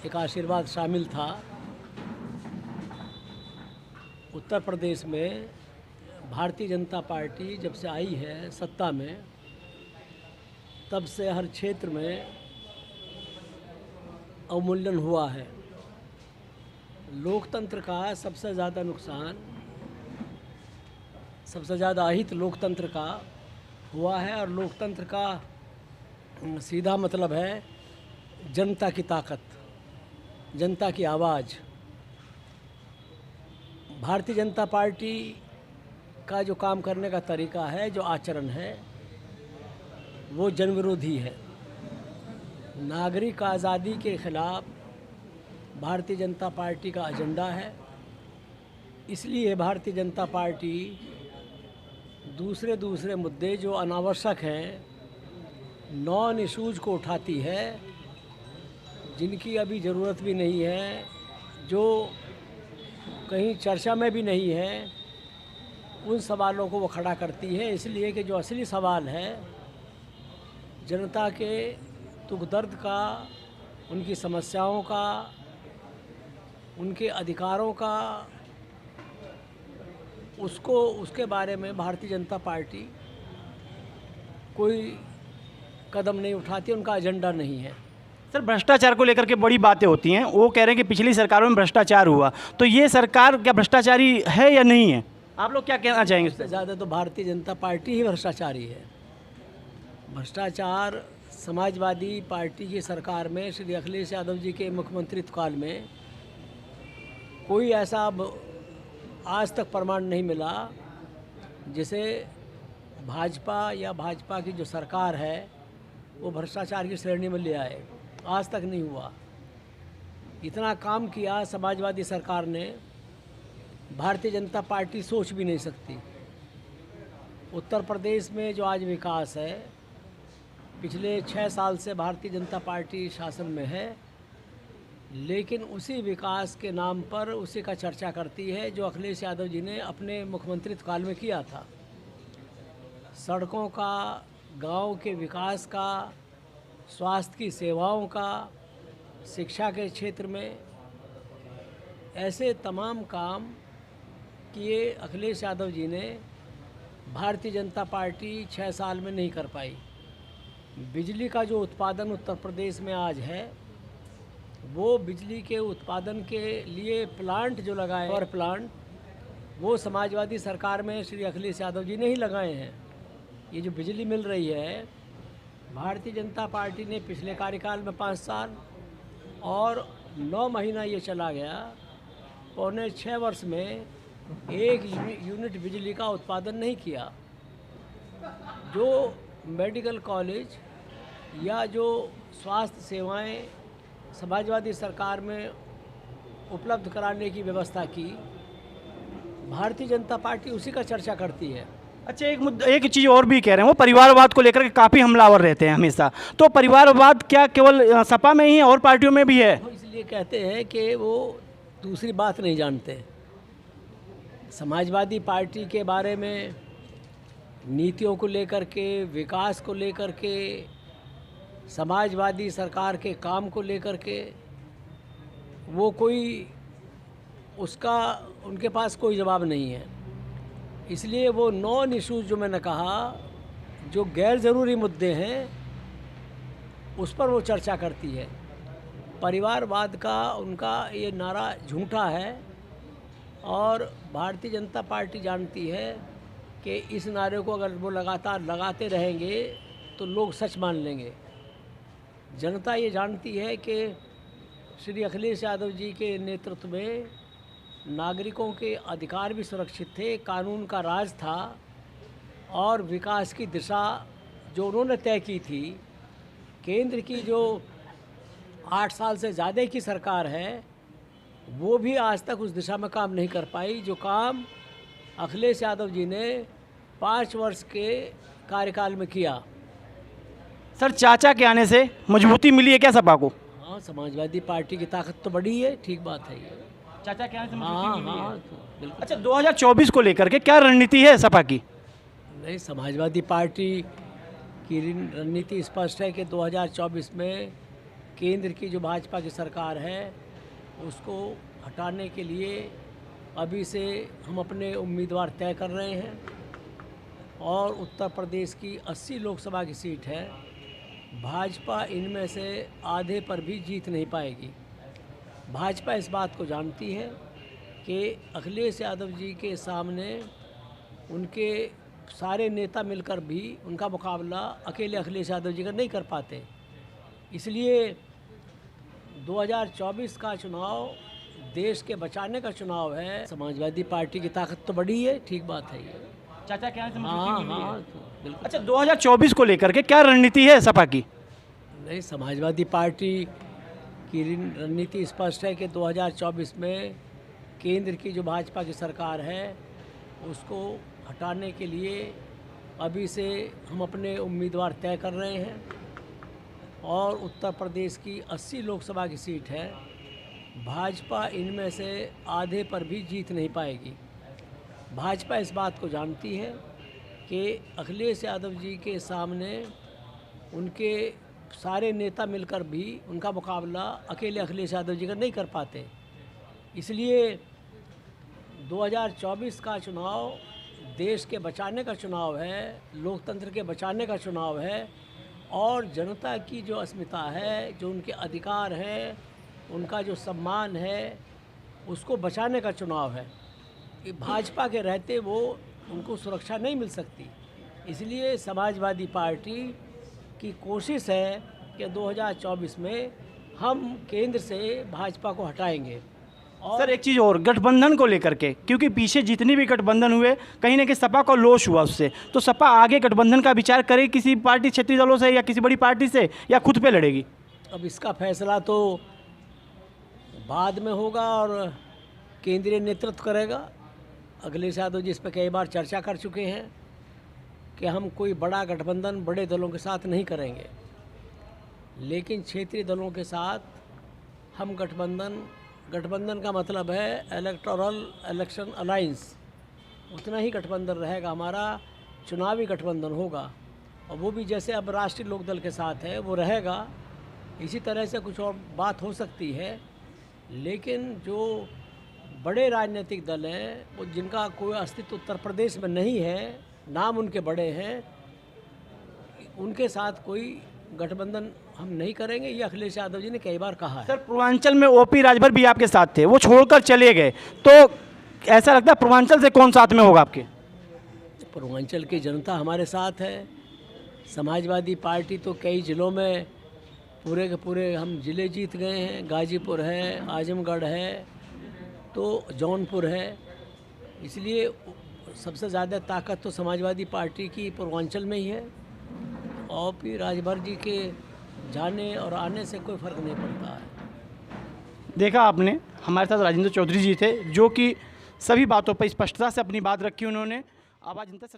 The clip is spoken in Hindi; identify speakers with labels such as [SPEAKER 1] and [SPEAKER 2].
[SPEAKER 1] एक आशीर्वाद शामिल था। उत्तर प्रदेश में भारतीय जनता पार्टी जब से आई है सत्ता में, तब से हर क्षेत्र में अवमूल्यन हुआ है। लोकतंत्र का सबसे ज़्यादा नुकसान, सबसे ज़्यादा अहित लोकतंत्र का हुआ है। और लोकतंत्र का सीधा मतलब है जनता की ताकत, जनता की आवाज़। भारतीय जनता पार्टी का जो काम करने का तरीका है, जो आचरण है, वो जनविरोधी है। नागरिक आज़ादी के खिलाफ भारतीय जनता पार्टी का एजेंडा है। इसलिए भारतीय जनता पार्टी दूसरे मुद्दे जो अनावश्यक हैं, नॉन इश्यूज़ को उठाती है, जिनकी अभी ज़रूरत भी नहीं है, जो कहीं चर्चा में भी नहीं है, उन सवालों को वो खड़ा करती है। इसलिए कि जो असली सवाल है जनता के दुख दर्द का, उनकी समस्याओं का, उनके अधिकारों का, उसके बारे में भारतीय जनता पार्टी कोई कदम नहीं उठाती, उनका एजेंडा नहीं है।
[SPEAKER 2] सर, भ्रष्टाचार को लेकर के बड़ी बातें होती हैं। वो कह रहे हैं कि पिछली सरकारों में भ्रष्टाचार हुआ, तो ये सरकार क्या भ्रष्टाचारी है या नहीं है? आप लोग क्या कहना चाहेंगे?
[SPEAKER 1] सबसे ज़्यादा तो भारतीय जनता पार्टी ही भ्रष्टाचारी है। भ्रष्टाचार समाजवादी पार्टी की सरकार में, श्री अखिलेश यादव जी के मुख्यमंत्रित्व काल में कोई ऐसा आज तक प्रमाण नहीं मिला जिसे भाजपा या भाजपा की जो सरकार है वो भ्रष्टाचार की श्रेणी में ले आए। आज तक नहीं हुआ। इतना काम किया समाजवादी सरकार ने, भारतीय जनता पार्टी सोच भी नहीं सकती। उत्तर प्रदेश में जो आज विकास है, पिछले 6 साल से भारतीय जनता पार्टी शासन में है, लेकिन उसी विकास के नाम पर उसी का चर्चा करती है जो अखिलेश यादव जी ने अपने मुख्यमंत्रित्व काल में किया था। सड़कों का, गांव के विकास का, स्वास्थ्य की सेवाओं का, शिक्षा के क्षेत्र में, ऐसे तमाम काम किए अखिलेश यादव जी ने। भारतीय जनता पार्टी 6 साल में नहीं कर पाई। बिजली का जो उत्पादन उत्तर प्रदेश में आज है, वो बिजली के उत्पादन के लिए प्लांट जो लगाए, पावर प्लांट, वो समाजवादी सरकार में श्री अखिलेश यादव जी ने ही लगाए हैं। ये जो बिजली मिल रही है, भारतीय जनता पार्टी ने पिछले कार्यकाल में 5 साल और 9 महीना ये चला गया, पौने 6 वर्ष में 1 यूनिट बिजली का उत्पादन नहीं किया। जो मेडिकल कॉलेज या जो स्वास्थ्य सेवाएं समाजवादी सरकार में उपलब्ध कराने की व्यवस्था की, भारतीय जनता पार्टी उसी का चर्चा करती है।
[SPEAKER 2] अच्छा, एक चीज़ और भी कह रहे हैं, वो परिवारवाद को लेकर के काफ़ी हमलावर रहते हैं हमेशा। तो परिवारवाद क्या केवल सपा में ही है और पार्टियों में भी है?
[SPEAKER 1] वो इसलिए कहते हैं कि वो दूसरी बात नहीं जानते। समाजवादी पार्टी के बारे में, नीतियों को लेकर के, विकास को लेकर के, समाजवादी सरकार के काम को लेकर के, वो कोई उसका उनके पास कोई जवाब नहीं है। इसलिए वो नॉन इश्यूज जो मैंने कहा, जो गैर ज़रूरी मुद्दे हैं, उस पर वो चर्चा करती है। परिवारवाद का उनका ये नारा झूठा है और भारतीय जनता पार्टी जानती है कि इस नारे को अगर वो लगातार लगाते रहेंगे तो लोग सच मान लेंगे। जनता ये जानती है कि श्री अखिलेश यादव जी के नेतृत्व में नागरिकों के अधिकार भी सुरक्षित थे, कानून का राज था और विकास की दिशा जो उन्होंने तय की थी, केंद्र की जो 8 साल से ज़्यादा की सरकार है, वो भी आज तक उस दिशा में काम नहीं कर पाई, जो काम अखिलेश यादव जी ने 5 वर्ष के कार्यकाल में किया।
[SPEAKER 2] सर, चाचा के आने से मजबूती मिली है क्या सपा को?
[SPEAKER 1] हाँ, समाजवादी पार्टी की ताकत तो बढ़ी है, ठीक बात है ये।
[SPEAKER 2] चाचा के आने से
[SPEAKER 1] हाँ
[SPEAKER 2] मजबूती मिली है।
[SPEAKER 1] बिल्कुल।
[SPEAKER 2] अच्छा, 2024 को लेकर के क्या रणनीति है सपा की?
[SPEAKER 1] नहीं, समाजवादी पार्टी की रणनीति स्पष्ट है कि 2024 में केंद्र की जो भाजपा की सरकार है उसको हटाने के लिए अभी से हम अपने उम्मीदवार तय कर रहे हैं और उत्तर प्रदेश की 80 लोकसभा की सीट है। भाजपा इनमें से आधे पर भी जीत नहीं पाएगी। भाजपा इस बात को जानती है कि अखिलेश यादव जी के सामने उनके सारे नेता मिलकर भी उनका मुकाबला अकेले अखिलेश यादव जी का नहीं कर पाते। इसलिए 2024 का चुनाव देश के बचाने का चुनाव है। समाजवादी पार्टी की ताकत तो बड़ी है, ठीक बात है ये।
[SPEAKER 2] चाचा क्या है
[SPEAKER 1] हाँ बिल्कुल।
[SPEAKER 2] अच्छा, 2024 को लेकर के क्या रणनीति है सपा की?
[SPEAKER 1] नहीं, समाजवादी पार्टी की रणनीति स्पष्ट है कि 2024 में केंद्र की जो भाजपा की सरकार है उसको हटाने के लिए अभी से हम अपने उम्मीदवार तय कर रहे हैं और उत्तर प्रदेश की 80 लोकसभा की सीट है। भाजपा इनमें से आधे पर भी जीत नहीं पाएगी। भाजपा इस बात को जानती है कि अखिलेश यादव जी के सामने उनके सारे नेता मिलकर भी उनका मुकाबला अकेले अखिलेश यादव जी का नहीं कर पाते। इसलिए 2024 का चुनाव देश के बचाने का चुनाव है, लोकतंत्र के बचाने का चुनाव है और जनता की जो अस्मिता है, जो उनके अधिकार हैं, उनका जो सम्मान है, उसको बचाने का चुनाव है। भाजपा के रहते वो उनको सुरक्षा नहीं मिल सकती। इसलिए समाजवादी पार्टी की कोशिश है कि 2024 में हम केंद्र से भाजपा को हटाएंगे। और
[SPEAKER 2] सर एक चीज़ और, गठबंधन को लेकर के, क्योंकि पीछे जितने भी गठबंधन हुए कहीं ना कहीं सपा को लॉस हुआ उससे, तो सपा आगे गठबंधन का विचार करे किसी पार्टी क्षेत्रीय दलों से या किसी बड़ी पार्टी से, या खुद पे लड़ेगी?
[SPEAKER 1] अब इसका फैसला तो बाद में होगा और केंद्रीय नेतृत्व करेगा। अखिलेश यादव जी इस पर कई बार चर्चा कर चुके हैं कि हम कोई बड़ा गठबंधन बड़े दलों के साथ नहीं करेंगे, लेकिन क्षेत्रीय दलों के साथ हम गठबंधन का मतलब है इलेक्टोरल इलेक्शन अलायंस, उतना ही गठबंधन रहेगा हमारा, चुनावी गठबंधन होगा। और वो भी जैसे अब राष्ट्रीय लोकदल के साथ है वो रहेगा। इसी तरह से कुछ और बात हो सकती है, लेकिन जो बड़े राजनीतिक दल हैं वो जिनका कोई अस्तित्व उत्तर प्रदेश में नहीं है, नाम उनके बड़े हैं, उनके साथ कोई गठबंधन हम नहीं करेंगे। ये अखिलेश यादव जी ने कई बार कहा है।
[SPEAKER 2] सर पूर्वांचल में ओपी राजभर भी आपके साथ थे, वो छोड़कर चले गए, तो ऐसा लगता है पूर्वांचल से कौन साथ में होगा आपके?
[SPEAKER 1] पूर्वांचल की जनता हमारे साथ है। समाजवादी पार्टी तो कई ज़िलों में पूरे के पूरे हम ज़िले जीत गए हैं। गाजीपुर है, आजमगढ़ है, तो जौनपुर है। इसलिए सबसे ज़्यादा ताकत तो समाजवादी पार्टी की पूर्वांचल में ही है और फिर राजभर जी के जाने और आने से कोई फ़र्क नहीं पड़ता है।
[SPEAKER 2] देखा आपने, हमारे साथ राजेंद्र चौधरी जी थे जो कि सभी बातों पर स्पष्टता से अपनी बात रखी उन्होंने। आवाज़ जनता से